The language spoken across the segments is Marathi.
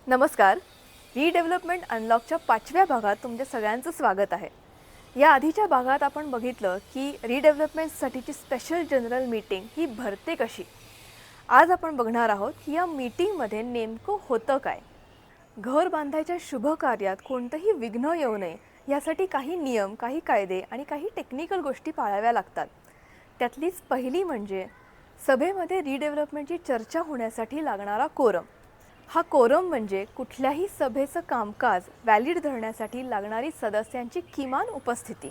नमस्कार. रिडेव्हलपमेंट अनलॉकच्या 5व्या भागात तुमच्या सगळ्यांचं स्वागत आहे. या आधीच्या भागात आपण बघितलं की रिडेव्हलपमेंटसाठीची स्पेशल जनरल मीटिंग ही भरते कशी. आज आपण बघणार आहोत की या मीटिंगमध्ये नेमकं होतं काय. घर बांधायच्या शुभ कार्यात कोणतंही विघ्न येऊ नये यासाठी काही नियम, काही कायदे आणि काही टेक्निकल गोष्टी पाळाव्या लागतात. त्यातलीच पहिली म्हणजे सभेमध्ये रिडेव्हलपमेंटची चर्चा होण्यासाठी लागणारा कोरम. हा कोरम म्हणजे कुठल्याही सभेचं कामकाज व्हॅलिड धरण्यासाठी लागणारी सदस्यांची किमान उपस्थिती.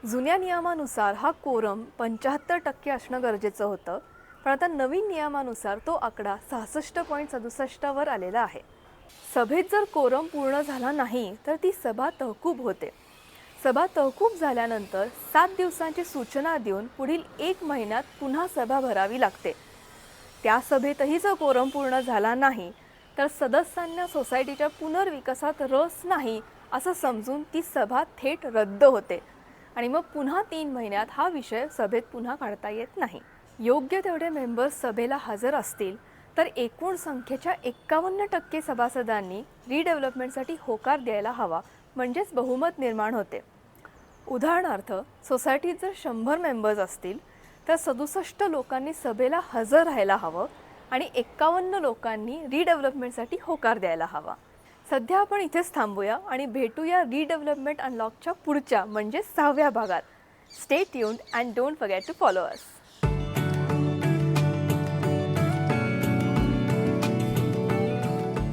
जुन्या नियमानुसार हा कोरम 75% असणं गरजेचं होतं, पण आता नवीन नियमानुसार तो आकडा 66.67 वर आलेला आहे. सभेत जर कोरम पूर्ण झाला नाही तर ती सभा तहकूब होते. सभा तहकूब झाल्यानंतर 7 दिवसांची सूचना देऊन पुढील 1 महिन्यात पुन्हा सभा भरावी लागते. त्या सभेतही जर कोरम पूर्ण झाला नाही तर सदस्यांना सोसायटीच्या पुनर्विकासात रस नाही असं समजून ती सभा थेट रद्द होते आणि मग पुन्हा 3 महिन्यात हा विषय सभेत पुन्हा काढता येत नाही. योग्य तेवढे मेंबर्स सभेला हजर असतील तर एकूण संख्येच्या 51% सभासदांनी रिडेव्हलपमेंटसाठी होकार द्यायला हवा, म्हणजेच बहुमत निर्माण होते. उदाहरणार्थ, सोसायटीत जर 100 मेंबर्स असतील तर 67 लोकांनी सभेला हजर राहायला हवं आणि 51 लोकांनी रिडेव्हलपमेंटसाठी होकार द्यायला हवा. सध्या आपण इथेच थांबूया आणि भेटूया रिडेव्हलपमेंट अनलॉकच्या पुढच्या म्हणजे 6व्या भागात. Stay tuned and don't forget to follow us.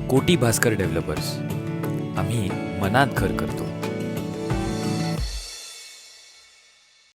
Koti Bhaskar developers, आम्ही मनात घर करतो.